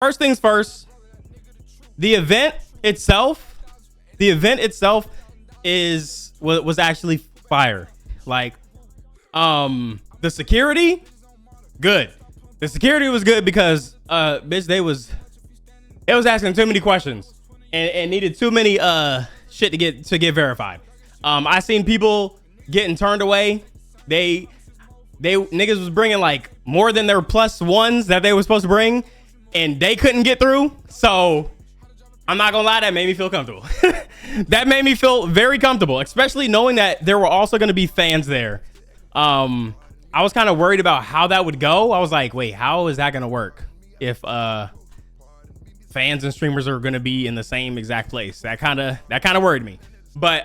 First things first, the event itself was actually fire. Like, the security, good. The security was good because bitch, they was asking too many questions and needed too many shit to get verified. I seen people getting turned away. They niggas was bringing like more than their plus ones that they were supposed to bring, and they couldn't get through. So I'm not gonna lie, that made me feel comfortable. That made me feel very comfortable, especially knowing that there were also going to be fans there. I was kind of worried about how that would go. I was like, wait, how is that going to work if fans and streamers are going to be in the same exact place? That kind of worried me. But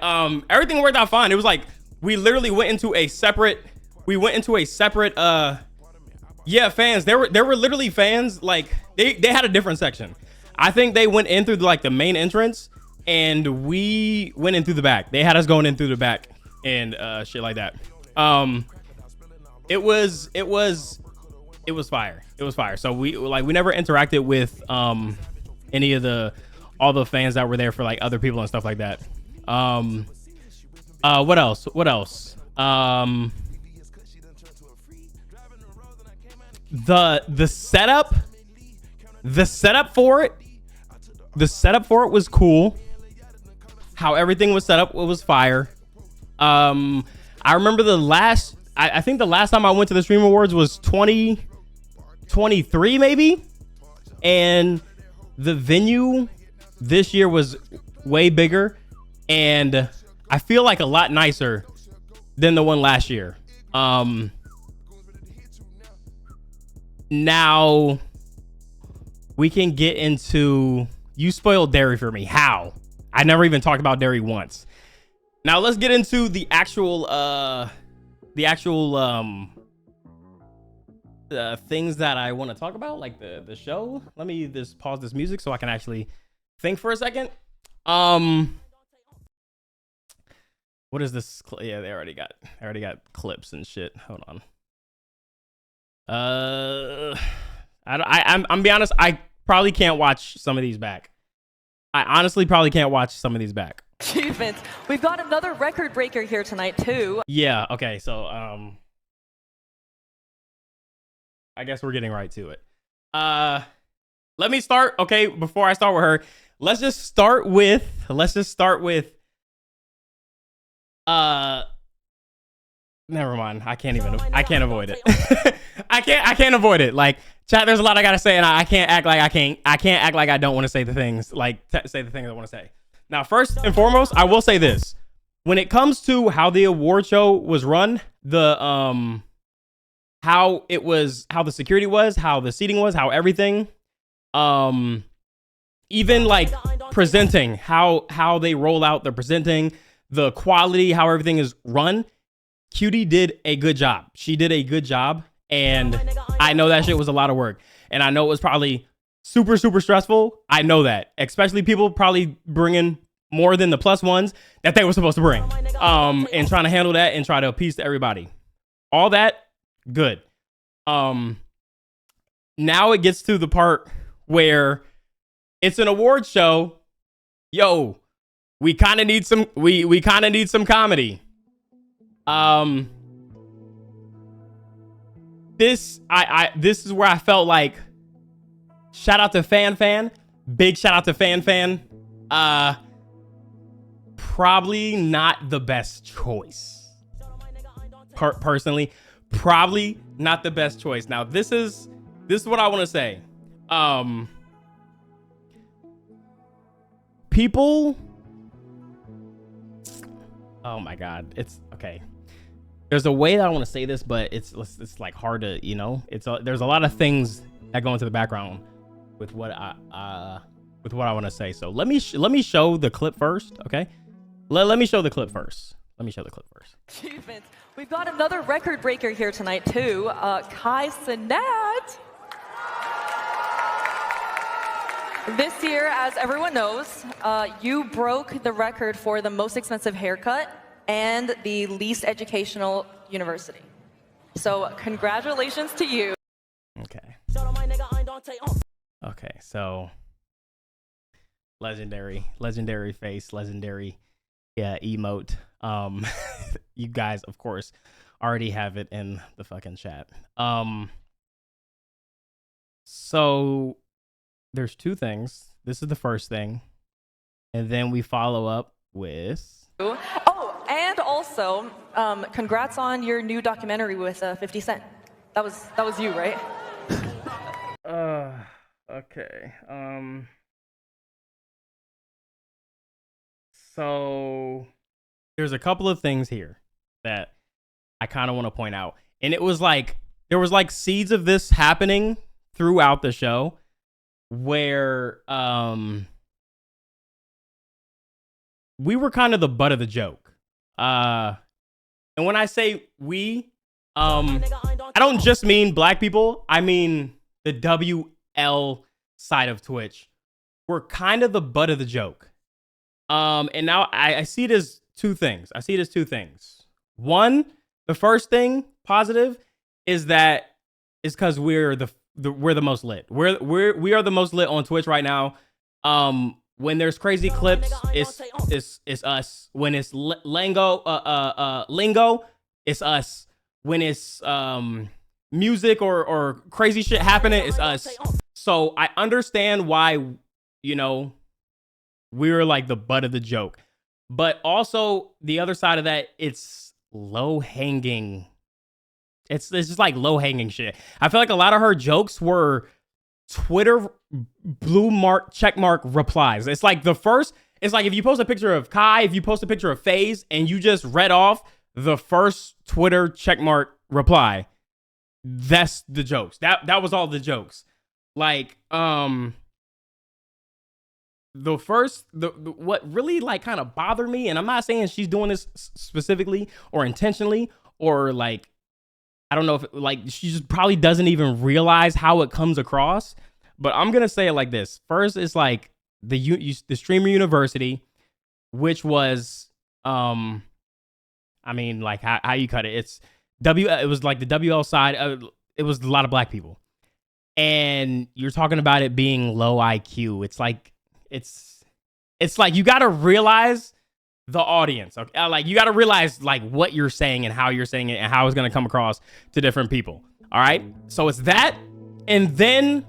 everything worked out fine. It was like we literally went into a separate fans. There were literally fans, like they had a different section. I think they went in through like the main entrance, and we went in through the back. They had us going in through the back and shit like that. It was fire. It was fire. So we never interacted with any of all the fans that were there for like other people and stuff like that. What else? The setup for it was cool. How everything was set up, it was fire. I remember I think the last time I went to the Stream Awards was 2023 maybe, and the venue this year was way bigger, and I feel like a lot nicer than the one last year. Now we can get into, you spoiled dairy for me. How? I never even talked about dairy once. Now let's get into the actual things that I want to talk about, like the show. Let me just pause this music so I can actually think for a second. What is this? Yeah, I already got clips and shit. Hold on. I'm be honest, I probably can't watch some of these back. I honestly probably can't watch some of these back. Achievements. We've got another record breaker here tonight too. Yeah, okay, so I guess we're getting right to it. Let me start, okay, before I start with her, let's just start with never mind. I can't avoid it. I can't avoid it. Like, chat, there's a lot I gotta say, and I can't act like I don't want to say the things, say the things I want to say. Now, first and foremost, I will say this: when it comes to how the award show was run, how the security was, how the seating was, how everything, even like presenting, how they roll out the presenting, the quality, how everything is run. Cutie did a good job. She did a good job. And I know that shit was a lot of work. And I know it was probably super, super stressful. I know that. Especially people probably bringing more than the plus ones that they were supposed to bring. And trying to handle that and try to appease to everybody. All that, good. Now it gets to the part where it's an award show. Yo, we kind of need some comedy. This is where I felt like, shout out to Fan, big shout out to Fan. Probably not the best choice. Personally, probably not the best choice. Now this is what I want to say. People, oh my God, it's okay. There's a way that I want to say this, but it's like hard to, you know, there's a lot of things that go into the background with what I want to say. So let me show the clip first, okay? Let me show the clip first. Achievements. We've got another record breaker here tonight too. Kai Cenat. This year, as everyone knows, you broke the record for the most expensive haircut and the least educational university. So congratulations to you. Okay. Okay, so legendary face, legendary emote. You guys, of course, already have it in the fucking chat. So there's two things. This is the first thing, and then we follow up with. Oh, and also, congrats on your new documentary with 50 Cent. That was you, right? Okay. So there's a couple of things here that I kind of want to point out. And it was like there was like seeds of this happening throughout the show where we were kind of the butt of the joke. And when I say we, I don't just mean black people. I mean the WL side of Twitch. We're kind of the butt of the joke. And now I see it as two things. One, the first thing positive is that is because we're the most lit. We are the most lit on Twitch right now. When there's crazy clips, it's us. When it's lingo, it's us. When it's music or crazy shit happening, it's us. So I understand why, you know, we're like the butt of the joke. But also the other side of that, it's low hanging. It's just like low hanging shit. I feel like a lot of her jokes were Twitter blue mark check mark replies. It's like it's like if you post a picture of Kai, if you post a picture of FaZe and you just read off the first Twitter check mark reply, that's the jokes. That was all the jokes. Like what really like kind of bothered me, and I'm not saying she's doing this specifically or intentionally, or like I don't know if like she just probably doesn't even realize how it comes across, but I'm gonna say it like this. First, it's like the streamer university, which was I mean like how you cut it. It was like the WL side. It was a lot of black people, and you're talking about it being low IQ. It's like it's like you got to realize the audience. Okay, like you got to realize like what you're saying and how you're saying it and how it's gonna come across to different people. All right, so it's that, and then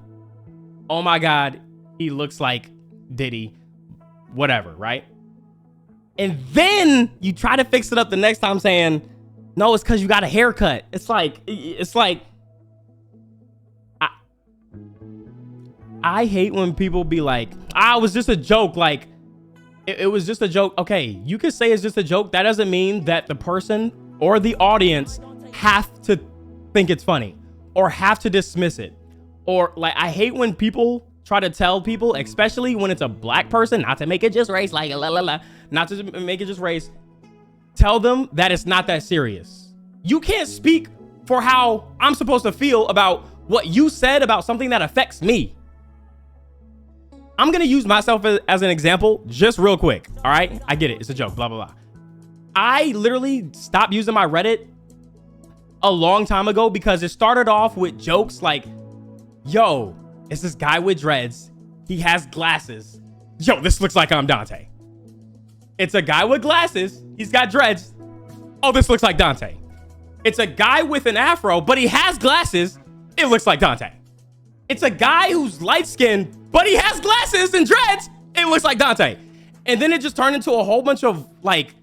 oh my god, he looks like Diddy, whatever, right? And then you try to fix it up the next time saying, no, it's because you got a haircut. It's like I hate when people be like, it was just a joke. Like, it was just a joke. Okay, you could say it's just a joke. That doesn't mean that the person or the audience have to think it's funny or have to dismiss it. Or, like, I hate when people try to tell people, especially when it's a black person, not to make it just race, like, not to make it just race. Tell them that it's not that serious. You can't speak for how I'm supposed to feel about what you said about something that affects me. I'm going to use myself as an example just real quick. All right. I get it. It's a joke. Blah, blah, blah. I literally stopped using my Reddit a long time ago because it started off with jokes like, yo, it's this guy with dreads. He has glasses. Yo, this looks like ImDOntai. It's a guy with glasses. He's got dreads. Oh, this looks like Dante. It's a guy with an afro, but he has glasses. It looks like Dante. It's a guy who's light-skinned, but he has glasses and dreads. It looks like Dante. And then it just turned into a whole bunch of like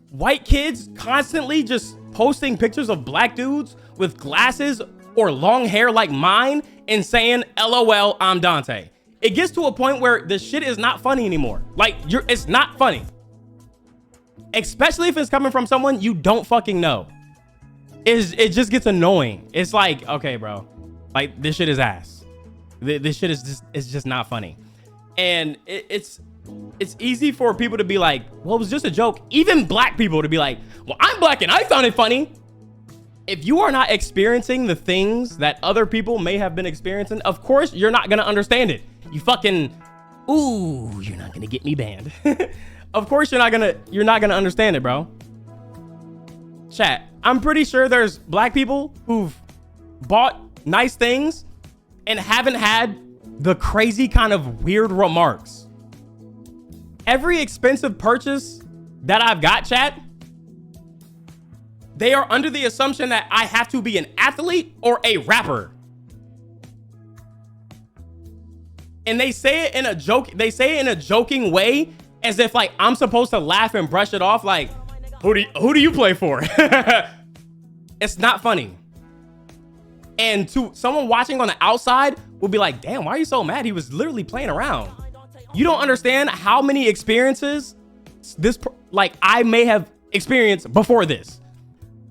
white kids constantly just posting pictures of black dudes with glasses or long hair like mine and saying, LOL, I'm Dante. It gets to a point where the shit is not funny anymore. Like, it's not funny. Especially if it's coming from someone you don't fucking know. It just gets annoying. It's like, okay, bro. Like, this shit is ass. This shit is just not funny. And it's easy for people to be like, well, it was just a joke. Even black people to be like, well, I'm black and I found it funny. If you are not experiencing the things that other people may have been experiencing, of course, you're not going to understand it. You fucking, ooh, you're not going to get me banned. Of course, you're not going to understand it, bro. Chat, I'm pretty sure there's black people who've bought nice things and haven't had the crazy kind of weird remarks. Every expensive purchase that I've got, chat, they are under the assumption that I have to be an athlete or a rapper. And they say it in a joke. They say it in a joking way, as if like I'm supposed to laugh and brush it off. Like, who do you play for? It's not funny. And to someone watching on the outside will be like, damn, why are you so mad? He was literally playing around. You don't understand how many experiences like I may have experienced before this.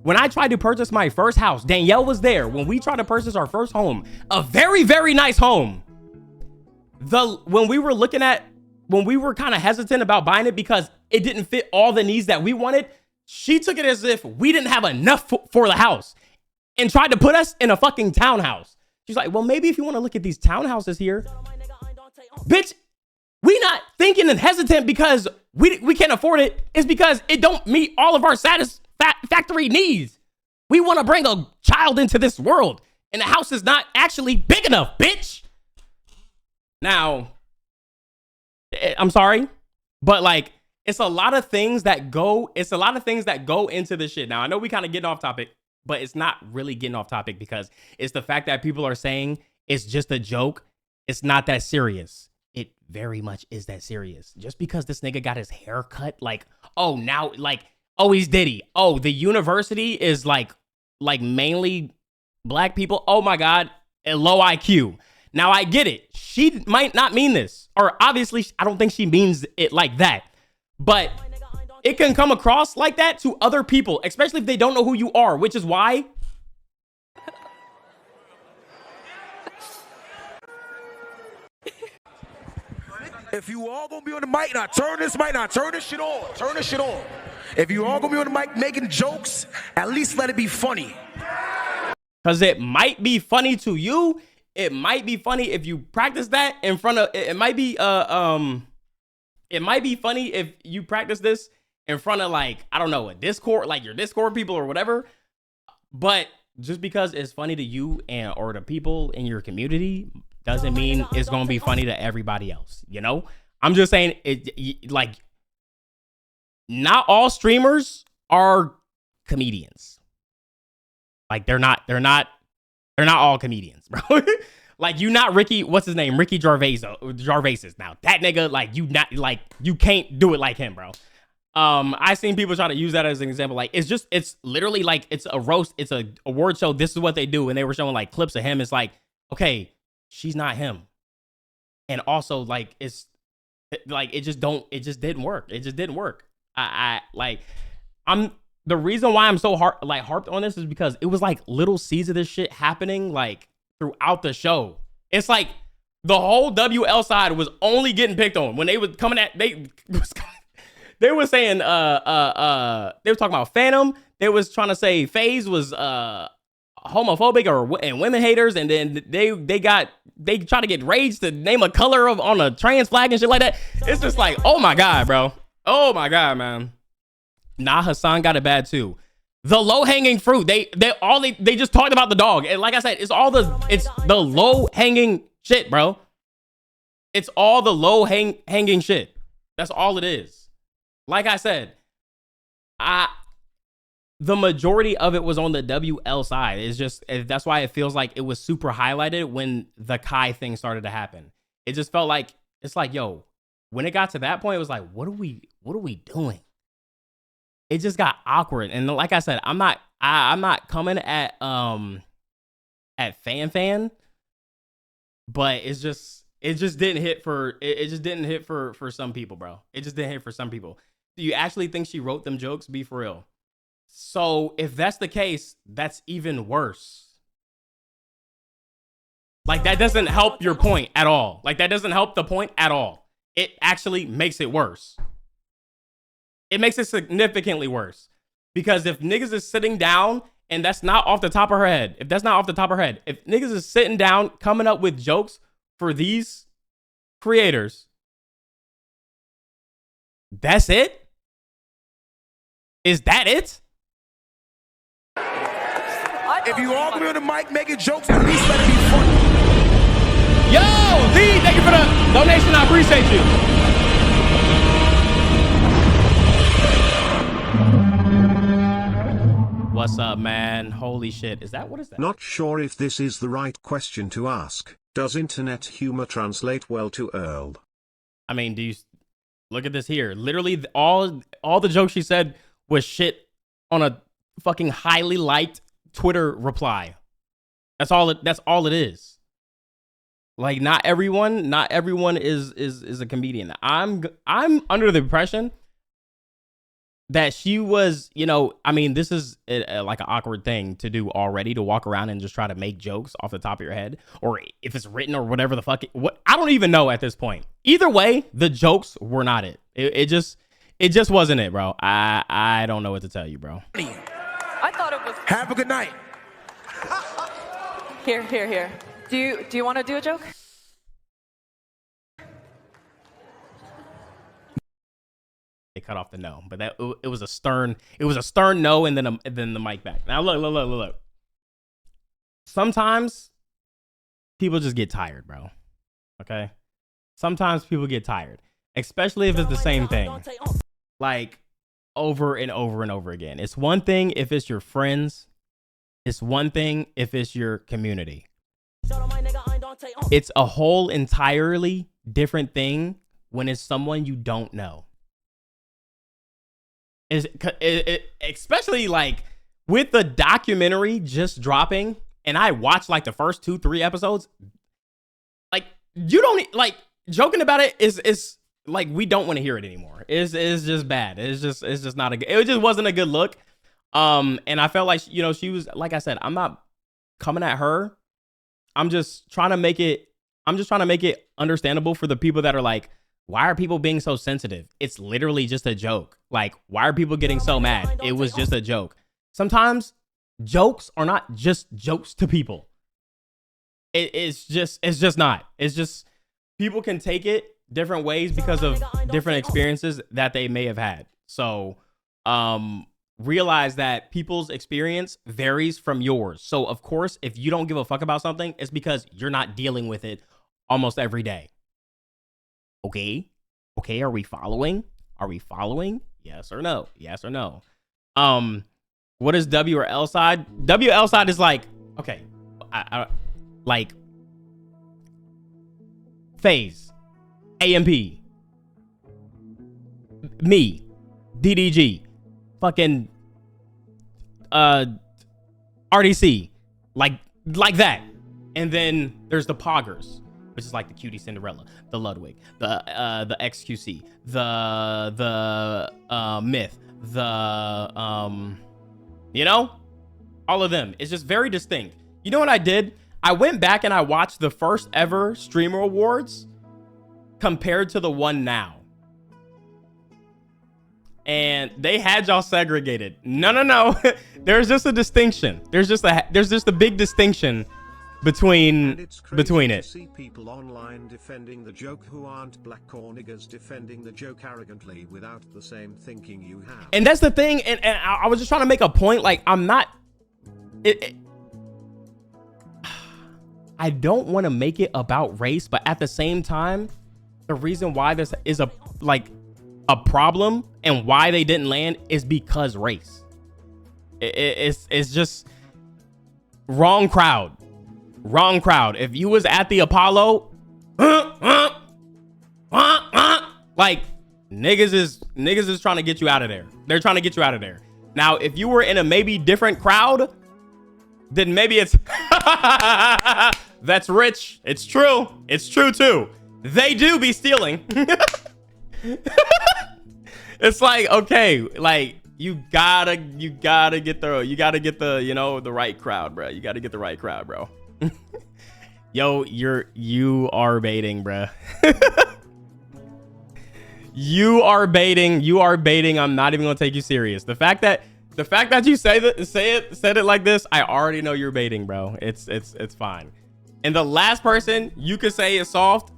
When I tried to purchase my first house, Danielle was there. When we tried to purchase our first home, a very, very nice home. When we were kind of hesitant about buying it because it didn't fit all the needs that we wanted, she took it as if we didn't have enough for the house and tried to put us in a fucking townhouse. She's like, well, maybe if you want to look at these townhouses here. Bitch, we not thinking and hesitant because we can't afford it. It's because it don't meet all of our satisfactory needs. We want to bring a child into this world and the house is not actually big enough, bitch. Now, I'm sorry, but like, it's a lot of things that go into this shit. Now, I know we kind of getting off topic, but it's not really getting off topic because it's the fact that people are saying it's just a joke. It's not that serious. It very much is that serious. Just because this nigga got his hair cut, like, oh, now, like, oh, he's Diddy. Oh, the university is like mainly black people. Oh my God, a low IQ. Now I get it. She might not mean this, or obviously I don't think she means it like that, but it can come across like that to other people, especially if they don't know who you are, which is why. If you all gonna be on the mic, now turn this mic, now turn this shit on. Turn this shit on. If you all gonna be on the mic making jokes, at least let it be funny. Because it might be funny to you. It might be funny if you practice that in front of, it might be funny if you practice this in front of, like, I don't know, a Discord, like your Discord people or whatever. But just because it's funny to you or the people in your community doesn't mean it's going to be funny to everybody else. You know, I'm just saying it, like, not all streamers are comedians. Like they're not all comedians, bro. Like, you not Ricky, what's his name? Ricky Gervais is now. That nigga, like, you can't do it like him, bro. I seen people try to use that as an example. Like, it's literally like, it's a roast. It's a award show. This is what they do. And they were showing like clips of him. It's like, okay, she's not him. And also, like, it's like, it just didn't work. It just didn't work. The reason why I'm so harped on this is because it was like little seeds of this shit happening like throughout the show. It's like the whole WL side was only getting picked on when they was coming at, they were saying, they were talking about Phantom. They was trying to say FaZe was homophobic and women haters. And then they try to get Rage to name a color on a trans flag and shit like that. It's just like, oh my God, bro. Oh my God, man. Nah, Hassan got it bad too. The low hanging fruit. They just talked about the dog. And like I said, it's the low hanging shit, bro. It's all the low hanging shit. That's all it is. Like I said, the majority of it was on the WL side. That's why it feels like it was super highlighted when the Kai thing started to happen. It just felt like, it's like, yo, when it got to that point, it was like, what are we doing? It just got awkward. And like I said, I'm not coming at fan, but it just didn't hit for some people, bro. It just didn't hit for some people. Do you actually think she wrote them jokes? Be for real. So if that's the case, that's even worse. Like, that doesn't help your point at all. Like, that doesn't help the point at all. It actually makes it worse. It makes it significantly worse. Because if niggas is sitting down and that's not off the top of her head, if niggas is sitting down coming up with jokes for these creators, that's it? Is that it? If you all gonna be on the mic making jokes, at least let it be funny. Yo, Z, thank you for the donation. I appreciate you. What's up, man? Holy shit. Is that, what is that? Not sure if this is the right question to ask. Does internet humor translate well to Earl? I mean, do you look at this here? Literally, all the jokes she said was shit on a fucking highly liked Twitter reply. That's all it is. Like, not everyone is a comedian. I'm under the impression that she was, you know, I mean, this is like an awkward thing to do already, to walk around and just try to make jokes off the top of your head, or if it's written or whatever the fuck. What, I don't even know at this point. Either way, the jokes were not it. It just wasn't it, bro. I don't know what to tell you, bro. I thought it was. Have a good night. Here. Do you want to do a joke? They cut off the no, but it was a stern no, and then the mic back. Now look. Sometimes people just get tired, bro. Okay? Sometimes people get tired, especially if it's the same thing, like over and over and over again. It's one thing if it's your friends. It's one thing if it's your community. It's a whole entirely different thing when it's someone you don't know. Especially like with the documentary just dropping, and I watched like the first 2-3 episodes. Like, you don't like joking about it is like, we don't want to hear it anymore. It's just bad. It's just not it just wasn't a good look. And I felt like, you know, she was, like I said, I'm not coming at her. I'm just trying to make it understandable for the people that are like, why are people being so sensitive? It's literally just a joke. Like, why are people getting so mad? It was just a joke. Sometimes jokes are not just jokes to people. It's just not. It's just, people can take it different ways because of different experiences that they may have had. So, realize that people's experience varies from yours. So of course, if you don't give a fuck about something, it's because you're not dealing with it almost every day. Okay, are we following? Yes or no? What is W or L side? WL side is like, okay, I like phase, AMP, me, DDG, fucking RDC, like that. And then there's the Poggers, which is like the Cutie Cinderella, the Ludwig, the XQC, the Myth, you know, all of them. It's just very distinct. You know what I did? I went back and I watched the first ever Streamer Awards compared to the one now. And they had y'all segregated. No. There's just a distinction. There's just a big distinction between it. See people online defending the joke who aren't black, or niggas defending the joke arrogantly without the same thinking you have. And that's the thing. And I was just trying to make a point. Like, I'm not. I don't want to make it about race, but at the same time, the reason why this is a problem and why they didn't land is because race. It's just wrong crowd. If you was at the Apollo, like, niggas is trying to get you out of there. They're trying to get you out of there. Now, if you were in a maybe different crowd, then maybe it's that's rich. It's true too. They do be stealing. It's like, okay, like, you gotta get the you know, the right crowd, bro. You gotta get the right crowd, bro. Yo, you are baiting, bro. You are baiting. I'm not even gonna take you serious. The fact that you said it like this, I already know you're baiting, bro. It's fine. And the last person you could say is soft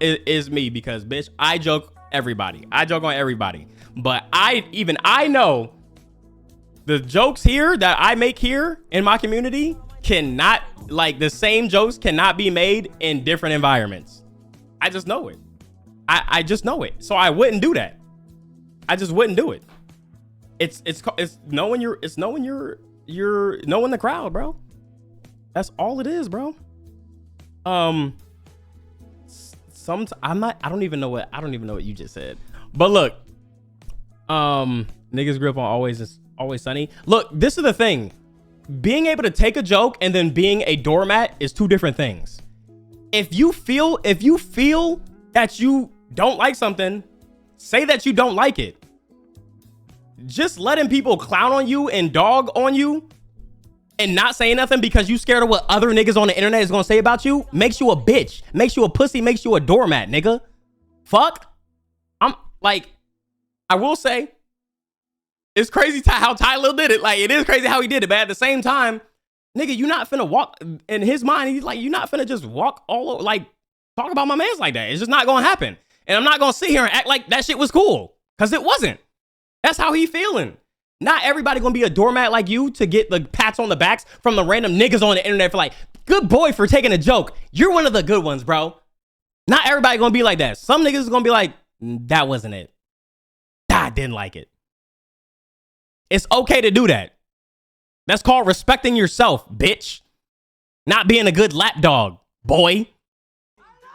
is me, because bitch, I joke on everybody. But I know the jokes here that I make here in my community cannot, like, the same jokes cannot be made in different environments. I just know it. I just know it. So I wouldn't do that. I just wouldn't do it. It's knowing knowing the crowd, bro. That's all it is, bro. I don't even know what you just said. But look, niggas grew up on Always Sunny. Look, this is the thing. Being able to take a joke and then being a doormat is two different things. If you feel that you don't like something, say that you don't like it. Just letting people clown on you and dog on you and not saying nothing because you scared of what other niggas on the internet is gonna say about you makes you a bitch, makes you a pussy, makes you a doormat, nigga. Fuck. I'm like, I will say, it's crazy how Ty Lil did it. Like, it is crazy how he did it, but at the same time, nigga, you not finna walk, in his mind, he's like, you not finna just walk all over, like, talk about my mans like that. It's just not gonna happen. And I'm not gonna sit here and act like that shit was cool, because it wasn't. That's how he feeling. Not everybody gonna be a doormat like you to get the pats on the backs from the random niggas on the internet for like, good boy for taking a joke. You're one of the good ones, bro. Not everybody gonna be like that. Some niggas is gonna be like, that wasn't it. I didn't like it. It's okay to do that. That's called respecting yourself, bitch. Not being a good lapdog, boy.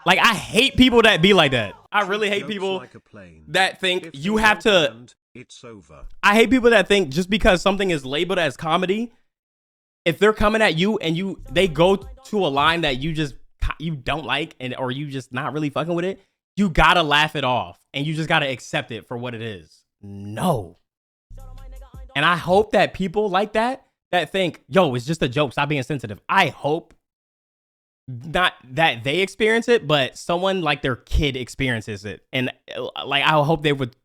Like, I hate people that be like that. I really hate people that think you have to. It's over. I hate people that think just because something is labeled as comedy, if they're coming at you and they go to a line that you don't like, or you just not really fucking with it, you gotta laugh it off and you just gotta accept it for what it is. No. And I hope that people like that think, yo, it's just a joke, stop being sensitive. I hope not that they experience it, but someone like their kid experiences it. And like, I hope it would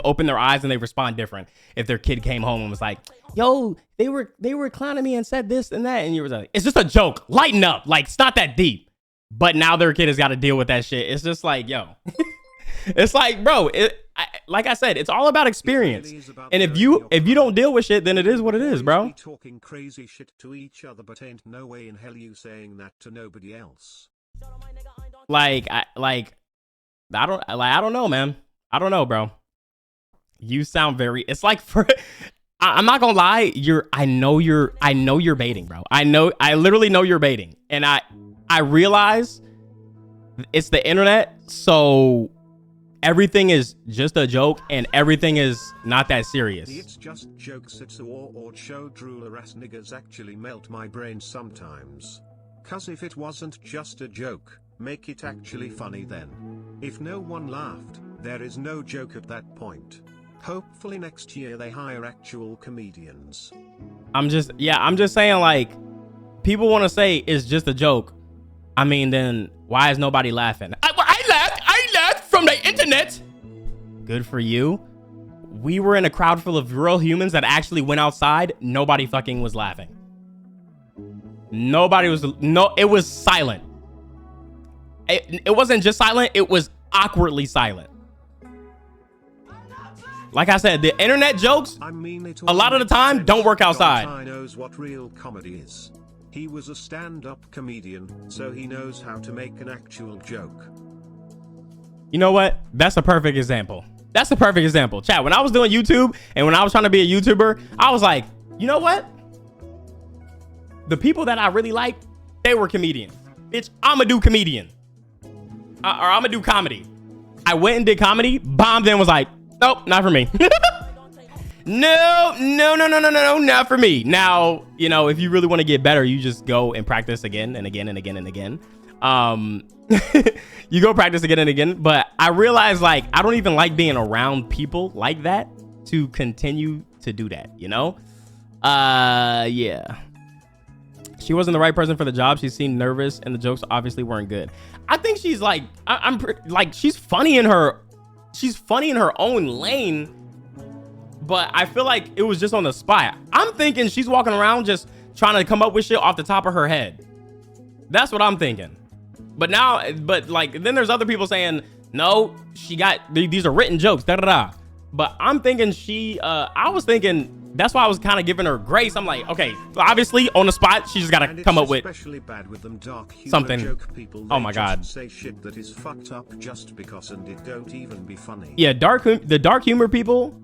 open their eyes and they respond different if their kid came home and was like, yo, they were clowning me and said this and that, and you were like, it's just a joke, lighten up, like, it's not that deep. But now their kid has got to deal with that shit. It's just like, yo. It's like, bro, like I said, it's all about experience. And if you don't deal with shit, then it is what it is, bro. Talking crazy shit to each other, but ain't no way in hell you saying that to nobody else. I don't know, man. I don't know, bro. You sound very, it's like, I'm not gonna lie, I know you're baiting, bro. I literally know you're baiting. And I realize it's the internet, so everything is just a joke and everything is not that serious. It's just jokes. It's or show drooler ass niggas actually melt my brain sometimes. Cause if it wasn't just a joke, make it actually funny then. If no one laughed, there is no joke at that point. Hopefully next year they hire actual comedians. I'm just saying, like, people want to say it's just a joke. I mean, then why is nobody laughing? I laughed from the internet. Good for you. We were in a crowd full of real humans that actually went outside. Nobody fucking was laughing. It was silent. It wasn't just silent. It was awkwardly silent. Like I said, the internet jokes, a lot of the time, don't work outside. ImDOntai knows what real comedy is. He was a stand-up comedian, so he knows how to make an actual joke. You know what? That's a perfect example. That's a perfect example. Chat, when I was doing YouTube and when I was trying to be a YouTuber, I was like, you know what? The people that I really liked, they were comedians. Bitch, I'ma do comedian. Or I'ma do comedy. I went and did comedy, bombed, and was like, nope, not for me. No, not for me. Now, you know, if you really want to get better, you just go and practice again and again and again and again. You go practice again and again. But I realized, like, I don't even like being around people like that to continue to do that, you know? Yeah. She wasn't the right person for the job. She seemed nervous and the jokes obviously weren't good. I think she's like, she's funny in her own lane, but I feel like it was just on the spot. I'm thinking she's walking around just trying to come up with shit off the top of her head. That's what I'm thinking. But like, then there's other people saying, no, these are written jokes, da da da. But I'm thinking I was thinking that's why I was kind of giving her grace. I'm like, okay, obviously on the spot, she just gotta come up with especially bad with them dark humor something. Joke people, Oh my god. Say shit that is fucked up just because, and it don't even be funny. Yeah, the dark humor people,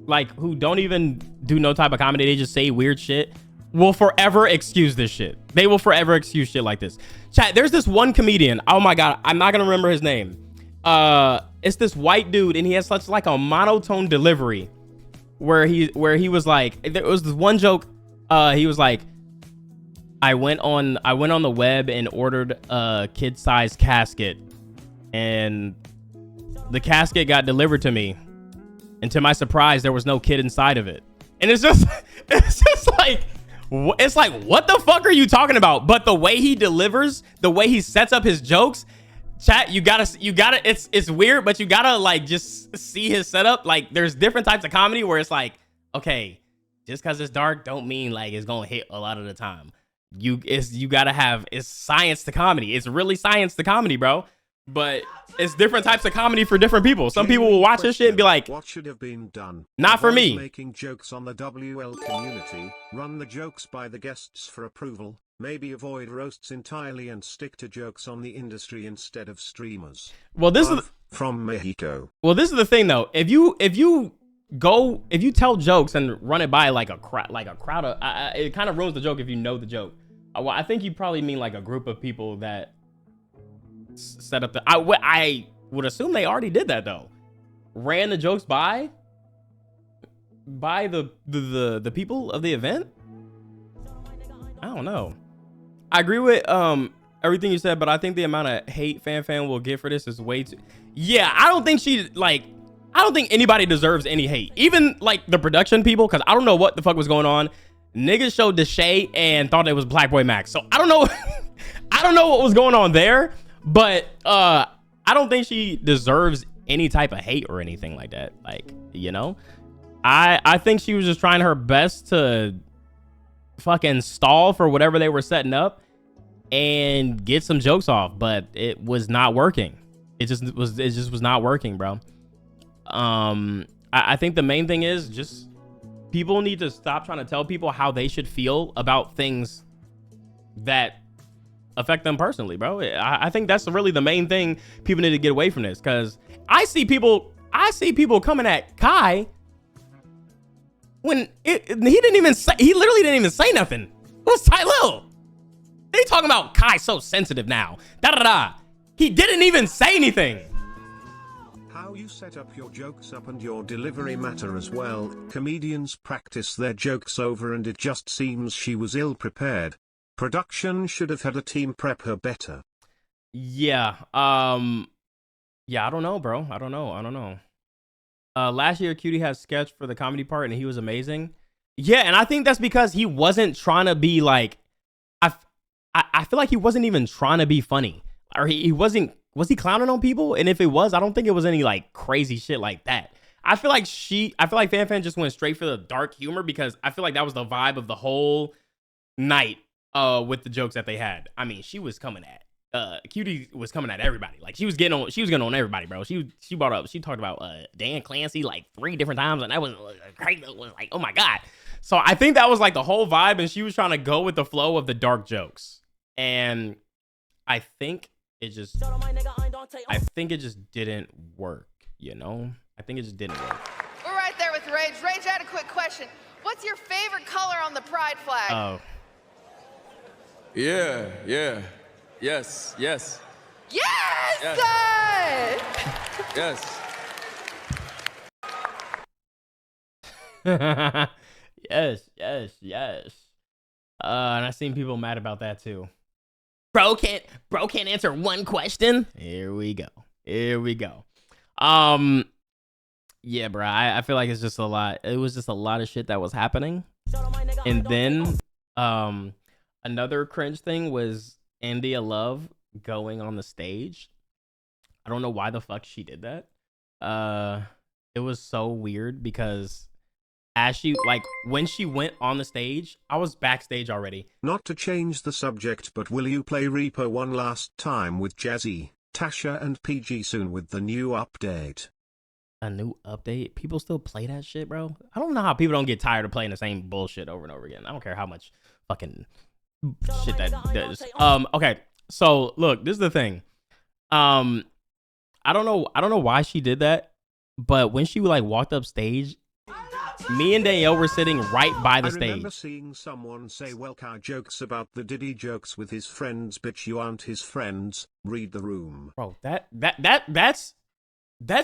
like who don't even do no type of comedy, they just say weird shit, will forever excuse this shit. They will forever excuse shit like this. Chat, there's this one comedian. Oh my god, I'm not gonna remember his name. It's this white dude, and he has such like a monotone delivery where he was like, there was this one joke. He was like, I went on the web and ordered a kid-sized casket, and the casket got delivered to me, and to my surprise, there was no kid inside of it. And it's just like, it's like, what the fuck are you talking about? But the way he delivers, the way he sets up his jokes, chat, you gotta, it's weird, but you gotta like just see his setup. Like there's different types of comedy where it's like, okay, just cause it's dark don't mean like it's gonna hit a lot of the time. You gotta have, it's science to comedy. It's really science to comedy, bro. But it's different types of comedy for different people. Some people will watch this shit and be like, what should have been done? Not for me. Making jokes on the WL community, run the jokes by the guests for approval, maybe avoid roasts entirely and stick to jokes on the industry instead of streamers. Well, this is from Mexico. Well, this is the thing though. If you tell jokes and run it by like a crowd of, it kind of ruins the joke if you know the joke. Well, I think you probably mean like a group of people that set up the, I would assume they already did that though. Ran the jokes by the people of the event. I don't know. I agree with everything you said, but I think the amount of hate fan will get for this is way too. Yeah, I don't think anybody deserves any hate, even like the production people, because I don't know what the fuck was going on. Niggas showed Deshae and thought it was Black Boy Max, so I don't know. I don't know what was going on there, but I don't think she deserves any type of hate or anything like that. Like, you know, I think she was just trying her best to fucking stall for whatever they were setting up and get some jokes off, but it was not working. It just was not working, bro. I think the main thing is just people need to stop trying to tell people how they should feel about things that affect them personally, bro. I think that's really the main thing people need to get away from this, because I see people coming at Kai when he literally didn't even say nothing. It was Ty Lil. They talking about Kai so sensitive now. He didn't even say anything. How you set up your jokes up and your delivery matter as well. Comedians practice their jokes over, and it just seems she was ill prepared. Production should have had a team prep her better. Yeah. Yeah, I don't know, bro. I don't know. Last year, Cutie had sketch for the comedy part, and he was amazing. Yeah, and I think that's because he wasn't trying to be like, I feel like he wasn't even trying to be funny, or he wasn't. Was he clowning on people? And if it was, I don't think it was any like crazy shit like that. I feel like Fan just went straight for the dark humor, because I feel like that was the vibe of the whole night with the jokes that they had. I mean, she was coming at Cutie was coming at everybody. Like she was getting on everybody, bro. She talked about Dan Clancy like 3 different times, and that was crazy. It was like, oh my god. So I think that was like the whole vibe, and she was trying to go with the flow of the dark jokes. And I think it just didn't work, you know? I think it just didn't work. We're right there with Rage. Rage, I had a quick question. What's your favorite color on the pride flag? Oh. Yeah. Yes. Yes! Yes. Yes. And I've seen people mad about that too. Bro can't answer one question. Here we go. Yeah, bro. I feel like it's just a lot. It was just a lot of shit that was happening. And then another cringe thing was India Love going on the stage. I don't know why the fuck she did that. It was so weird, because when she went on the stage, I was backstage already. Not to change the subject, but will you play Reaper one last time with Jazzy, Tasha and PG soon with the new update? a new update. People still play that shit, bro. I don't know how people don't get tired of playing the same bullshit over and over again. I don't care how much fucking shit that does. Okay. So look, this is the thing. I don't know why she did that, but when she like walked up stage, me and Danielle were sitting right by the stage. I remember seeing someone say, well, car jokes about the Diddy jokes with his friends, bitch, you aren't his friends, read the room. Bro, that's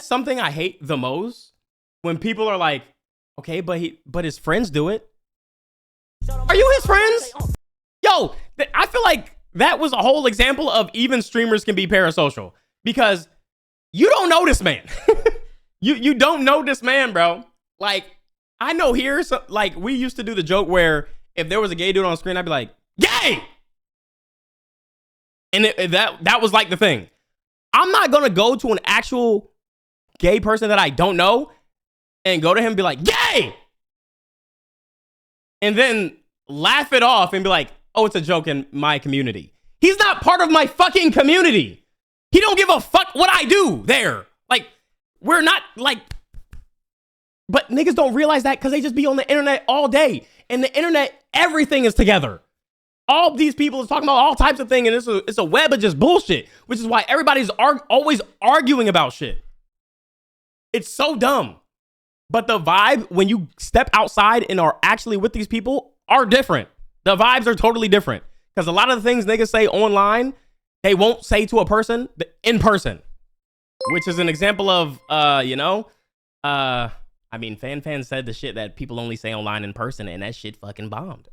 something I hate the most, when people are like, okay, but his friends do it. Are you his friends? Yo, I feel like that was a whole example of even streamers can be parasocial, because you don't know this man. you don't know this man, bro. Like, I know here, so, like, we used to do the joke where if there was a gay dude on screen, I'd be like, gay! And that was like the thing. I'm not gonna go to an actual gay person that I don't know and go to him and be like, gay! And then laugh it off and be like, oh, it's a joke in my community. He's not part of my fucking community. He don't give a fuck what I do there. Like, we're not like... But niggas don't realize that because they just be on the internet all day. And the internet, everything is together. All these people is talking about all types of things, and it's a web of just bullshit, which is why everybody's always arguing about shit. It's so dumb. But the vibe, when you step outside and are actually with these people, are different. The vibes are totally different. Because a lot of the things niggas say online, they won't say to a person in person. Which is an example of, I mean, Fan said the shit that people only say online in person, and that shit fucking bombed.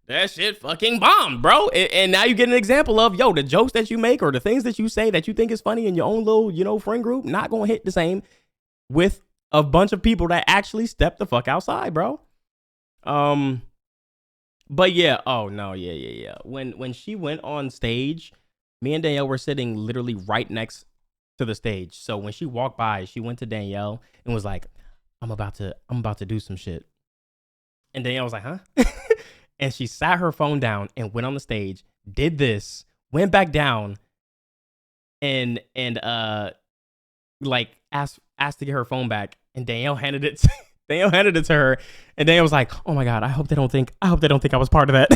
That shit fucking bombed, bro. And now you get an example of, yo, the jokes that you make or the things that you say that you think is funny in your own little, friend group, not gonna hit the same with a bunch of people that actually step the fuck outside, bro. But yeah, oh no, yeah. When she went on stage, me and Danielle were sitting literally right next to the stage. So when she walked by, she went to Danielle and was like, I'm about to do some shit. And Danielle was like, huh? And she sat her phone down and went on the stage, did this, went back down, and like asked to get her phone back. And Danielle handed it to her, and Danielle was like, oh my God, I hope they don't think I was part of that.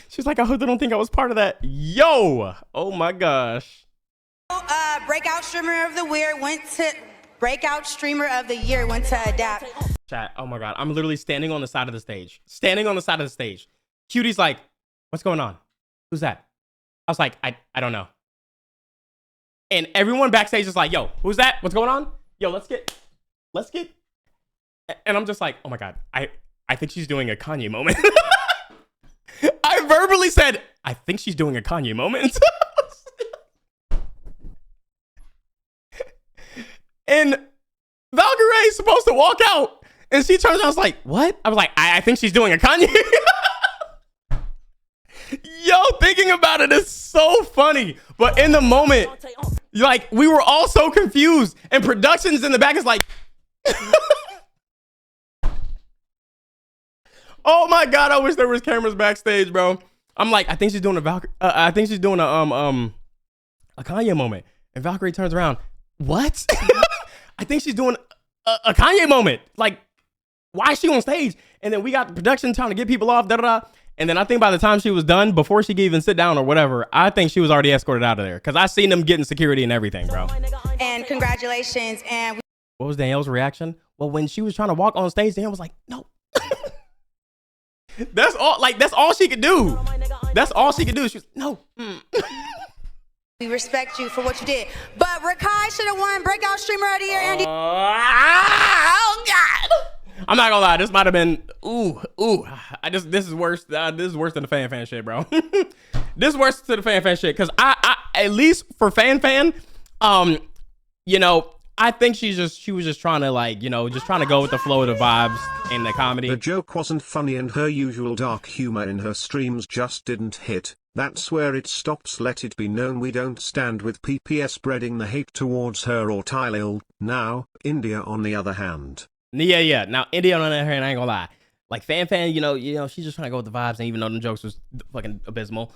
She's like, I hope they don't think I was part of that. Yo, oh my gosh. Breakout streamer of the year went to Adapt. Chat, oh my God, I'm literally standing on the side of the stage. Cutie's like, what's going on? Who's that? I was like, I don't know. And everyone backstage is like, yo, who's that? What's going on? Yo, let's get. And I'm just like, oh my God, I think she's doing a Kanye moment. I verbally said, I think she's doing a Kanye moment. And Valkyrie is supposed to walk out, and she turns around and was like, what? I was like, I think she's doing a Kanye. Yo, thinking about it is so funny. But in the moment, like, we were all so confused, and productions in the back is like, oh my God, I wish there was cameras backstage, bro. I'm like, I think she's doing a Kanye moment. And Valkyrie turns around, what? I think she's doing a Kanye moment. Like, why is she on stage? And then we got the production trying to get people off, And then I think by the time she was done, before she could even sit down or whatever, I think she was already escorted out of there. Because I seen them getting security and everything, bro. And congratulations. And what was Danielle's reaction? Well, when she was trying to walk on stage, Danielle was like, no. That's all she could do. That's all she could do. She was, no. we respect you for what you did. But Rakai should have won Breakout Streamer of the Year, Andy. Oh God! I'm not gonna lie. This might have been This is worse. This is worse than the fan shit, bro. This is worse than the fan shit because I at least for fan, I think she was just trying to just trying to go with the flow of the vibes and the comedy. The joke wasn't funny and her usual dark humor in her streams just didn't hit. That's where it stops. Let it be known we don't stand with PPS spreading the hate towards her or Tylil. Now, India on the other hand. Yeah. Now, India on the other hand, I ain't gonna lie. Like fan, she's just trying to go with the vibes, and even though them jokes was fucking abysmal,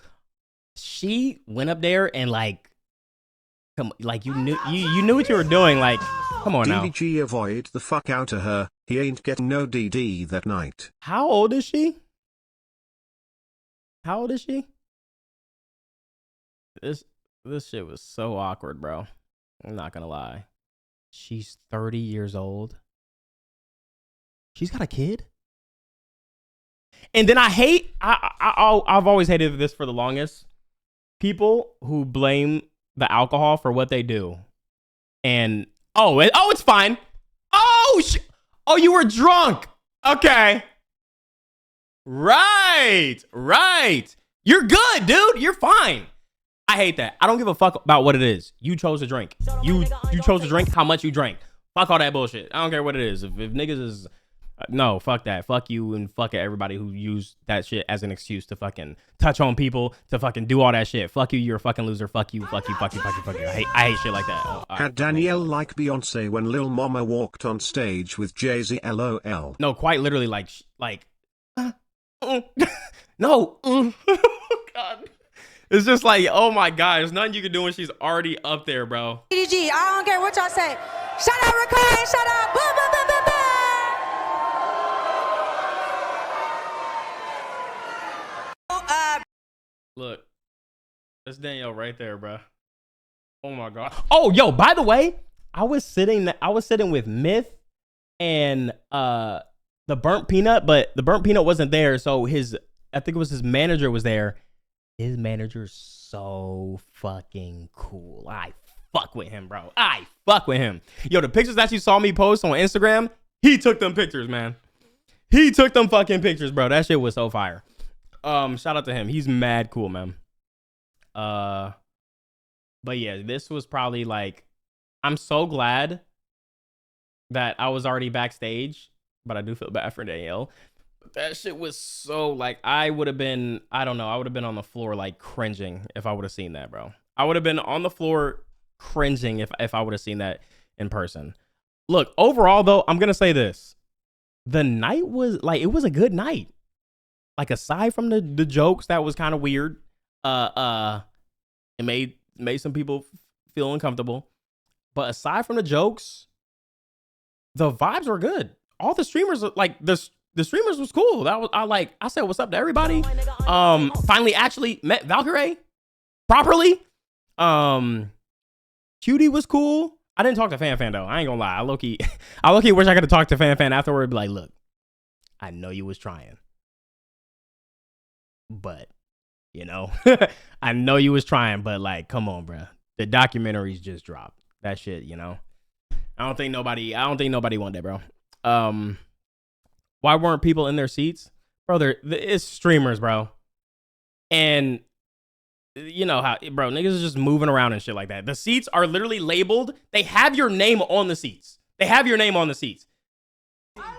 she went up there and Come, like you knew what you were doing. Like, come on now. DDG avoid the fuck out of her. He ain't getting no DD that night. How old is she? How old is she? This shit was so awkward, bro. I'm not gonna lie. She's 30 years old. She's got a kid. And then I've always hated this for the longest. People who blame the alcohol for what they do. And it's fine. Oh, you were drunk. Okay. Right. You're good, dude. You're fine. I hate that. I don't give a fuck about what it is. You chose to drink. You chose to drink how much you drank. Fuck all that bullshit. I don't care what it is. If niggas is no, fuck that. Fuck you and fuck everybody who used that shit as an excuse to fucking touch on people, to fucking do all that shit. Fuck you, you're a fucking loser. Fuck you. I hate shit like that. Had Danielle like Beyonce when Lil Mama walked on stage with Jay-Z, LOL. No, quite literally no. God. It's just like, oh my God, there's nothing you can do when she's already up there, bro. DDG, I don't care what y'all say. Shout out Ricardo, shout out boom, boom, boom, boom, boom. Look, that's Danielle right there, bro. Oh my God. Oh, yo, by the way, I was sitting with Myth and the Burnt Peanut, but the Burnt Peanut wasn't there, so I think it was his manager was there. His manager's so fucking cool. I fuck with him, bro. I fuck with him. Yo, the pictures that you saw me post on Instagram, he took them pictures, man. He took them fucking pictures, bro. That shit was so fire. Shout out to him. He's mad cool, man. But yeah, this was probably like, I'm so glad that I was already backstage, but I do feel bad for Danielle. But that shit was so like, I would have been on the floor like cringing if I would have seen that, bro. I would have been on the floor cringing if I would have seen that in person. Look, overall though, I'm gonna say this. The night was like, it was a good night. Like, aside from the jokes that was kind of weird, it made some people feel uncomfortable. But aside from the jokes, the vibes were good. All the streamers, like the streamers was cool. That was I said what's up to everybody. Finally actually met Valkyrie properly. Cutie was cool. I didn't talk to Fan though. I ain't gonna lie. I low-key wish I could have talked to Fan afterward. Be like, look, I know you was trying. But, you know, I know you was trying, but like, come on, bro. The documentaries just dropped. That shit, you know. I don't think nobody wanted that, bro. Why weren't people in their seats? Bro, it's streamers, bro. And you know how, bro, niggas is just moving around and shit like that. The seats are literally labeled. They have your name on the seats.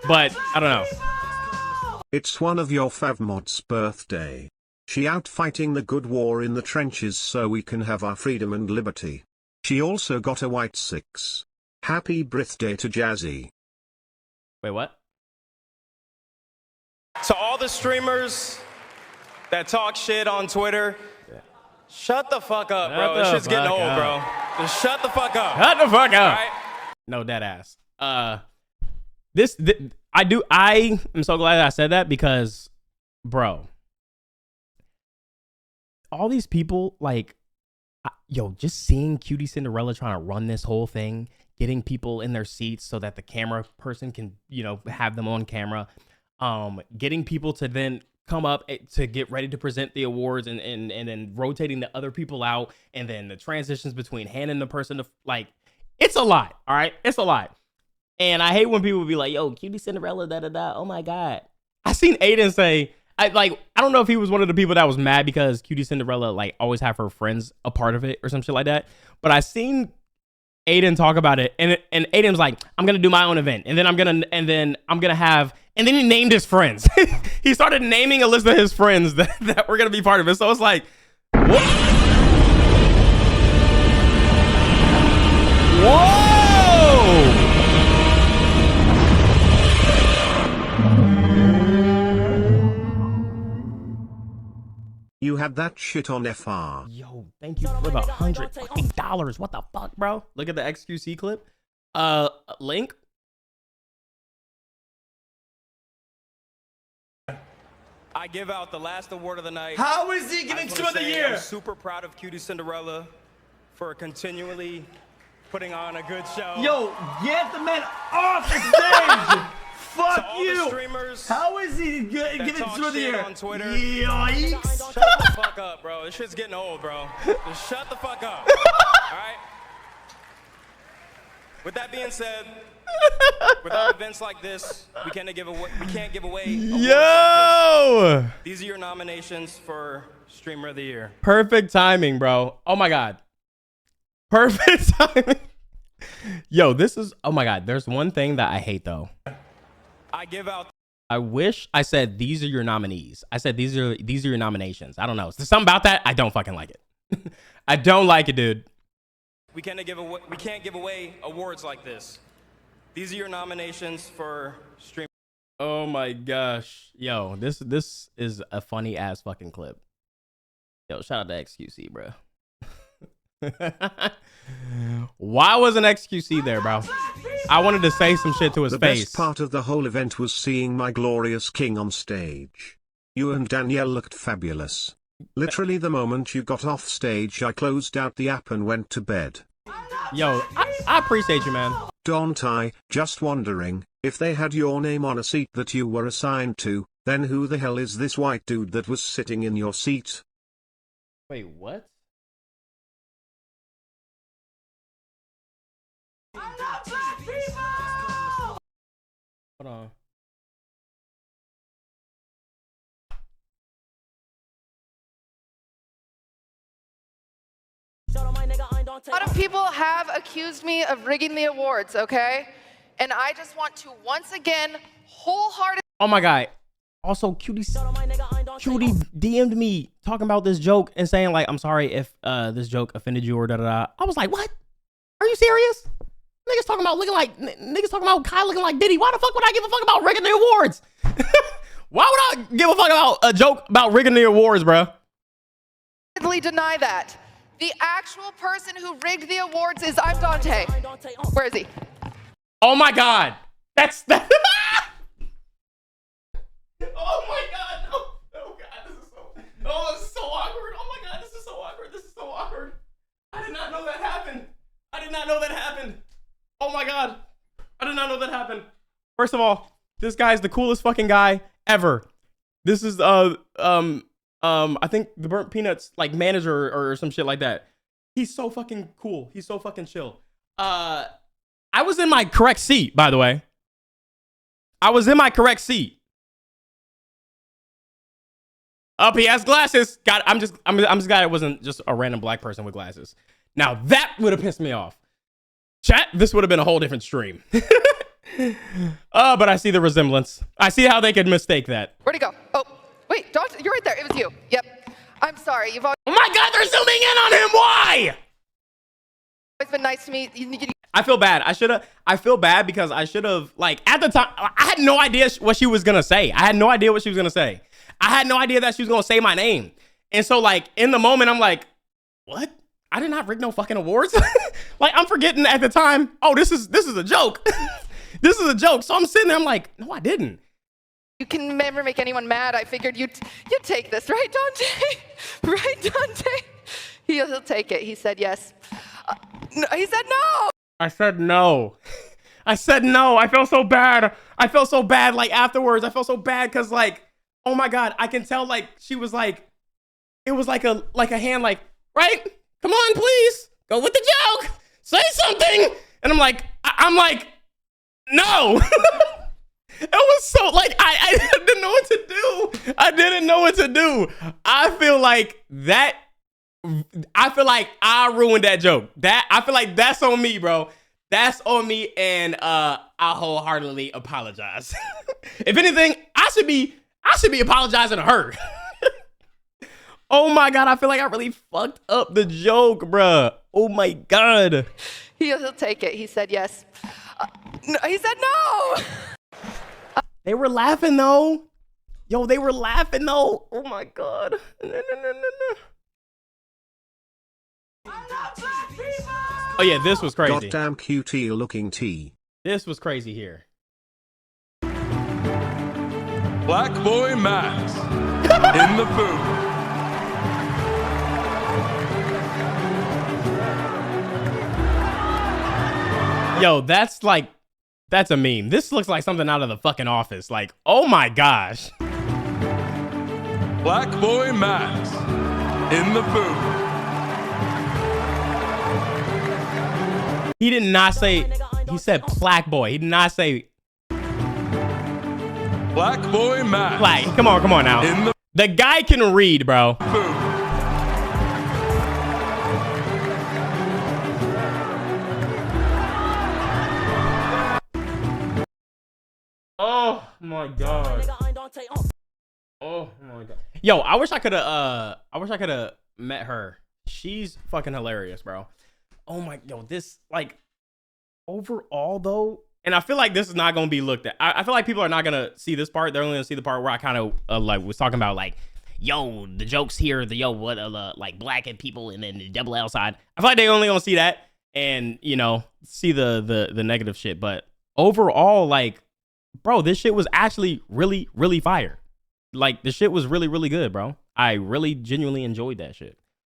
But I don't know. It's one of your fav mods' birthday. She out fighting the good war in the trenches so we can have our freedom and liberty. She also got a white 6. Happy birthday to Jazzy. Wait, what? To all the streamers that talk shit on Twitter, shut the fuck up, bro. This shit's getting old, bro. Just shut the fuck up. Shut the fuck up. All right? No, dead ass. I am so glad I said that because, bro, all these people, like, just seeing Cutie Cinderella trying to run this whole thing, getting people in their seats so that the camera person can, have them on camera, getting people to then come up to get ready to present the awards and then rotating the other people out, and then the transitions between handing the person to, like, it's a lot, all right? It's a lot. And I hate when people be like, yo, Cutie Cinderella, da-da-da, oh my God. I seen Aiden say, I don't know if he was one of the people that was mad because Cutie Cinderella, like, always have her friends a part of it or some shit like that. But I seen Aiden talk about it, and Aiden's like, I'm going to do my own event. And then I'm going to have, and then he named his friends. He started naming a list of his friends that were going to be part of it. So it's like, what? Whoa! You had that shit on FR. Yo, thank you for the $100 What the fuck, bro? Look at the XQC clip. Link. I give out the last award of the night. How is he giving Streamer of the Year? I'm super proud of Cutie Cinderella for continually putting on a good show. Yo, get the man off the stage! Fuck all you! the streamers How is he giving Streamer of the Year? on Twitter. Yikes! Shut the fuck up, bro. This shit's getting old, bro. Just shut the fuck up. All right? With that being said, without events like this, we can't give away Yo! like these are your nominations for Streamer of the Year. Perfect timing, bro. Oh my God. Perfect timing. Yo, this is, oh my God. There's one thing that I hate though. I wish I said these are your nominees. I said these are your nominations. I don't know. There's something about that. I don't fucking like it. I don't like it, dude. We can't give away awards like this. These are your nominations for Streamer. Oh my gosh. Yo, this is a funny ass fucking clip. Yo, shout out to XQC, bro. Why wasn't XQC there, bro? I wanted to say some shit to his face. The best part of the whole event was seeing my glorious king on stage. You and Danielle looked fabulous. Literally the moment you got off stage, I closed out the app and went to bed. Yo, I appreciate you, man. ImDOntai, just wondering, if they had your name on a seat that you were assigned to, then who the hell is this white dude that was sitting in your seat? Wait, what? Hold on. A lot of people have accused me of rigging the awards, okay? And I just want to once again wholeheartedly. Oh my God. Also, Cutie DM'd me talking about this joke and saying like, I'm sorry if this joke offended you or da da da. I was like, what? Are you serious? Niggas talking about Kai looking like Diddy. Why the fuck would I give a fuck about rigging the awards? Why would I give a fuck about a joke about rigging the awards, bro? Deny that. The actual person who rigged the awards is ImDOntai. Where is he? Oh my God. That's that. Oh my God. No. Oh God. This is so awkward. Oh my God. This is so awkward. This is so awkward. I did not know that happened. I did not know that happened. Oh my God. I did not know that happened. First of all, this guy's the coolest fucking guy ever. This is I think the Burnt Peanuts like manager or some shit like that. He's so fucking cool. He's so fucking chill. I was in my correct seat, by the way. I was in my correct seat. Up, he has glasses. I'm just glad it wasn't just a random black person with glasses. Now that would have pissed me off. Chat, this would have been a whole different stream. But I see the resemblance. I see how they could mistake that. Where'd he go? Oh, wait, Dante, you're right there. It was you. Yep. I'm sorry. You've always Oh my God, they're zooming in on him. Why? been nice to me. I feel bad. I feel bad because I should have, like, at the time, I had no idea what she was going to say. I had no idea what she was going to say. I had no idea that she was going to say my name. And so, like, in the moment, I'm like, what? I did not rig no fucking awards. Like, I'm forgetting at the time, oh, this is a joke. This is a joke. So I'm sitting there, I'm like, no, I didn't. You can never make anyone mad. I figured you'd take this, right, Dante? Right, Dante? He'll take it. He said yes. No, he said no. I said no. I said no. I felt so bad. Like, afterwards. I felt so bad because, like, oh my God, I can tell, like, she was like, it was like a hand, like, right? Come on, please. Go with the joke. Say something. And I'm like, no. It was so, like, I didn't know what to do. I didn't know what to do. I feel like I ruined that joke. I feel like that's on me, bro. That's on me, and I wholeheartedly apologize. If anything, I should be apologizing to her. Oh my God, I feel like I really fucked up the joke, bruh. Oh my God. He'll take it. He said yes. No, he said no. They were laughing though. Yo, they were laughing though. Oh my god. Oh yeah, this was crazy. Goddamn QT looking tea. This was crazy here. Black boy Max in the booth. Yo, that's a meme. This looks like something out of the fucking Office. Like, oh my gosh. Black boy Max in the booth. He did not say, he said black boy. He did not say Black boy Max. black. Come on now. In The guy can read, bro. booth. Oh my god. Oh my god. Yo, I wish I could have met her. She's fucking hilarious, bro. Oh my, yo, this, like, overall though, and I feel like this is not gonna be looked at. I feel like people are not gonna see this part. They're only gonna see the part where I kind of like was talking about, like, yo, the jokes here, the yo, what like black and people, and then the double L side. I feel like they only gonna see that and, you know, see the negative shit. But overall, like, bro, this shit was actually really, really fire. Like, the shit was really, really good, bro. I really genuinely enjoyed that shit.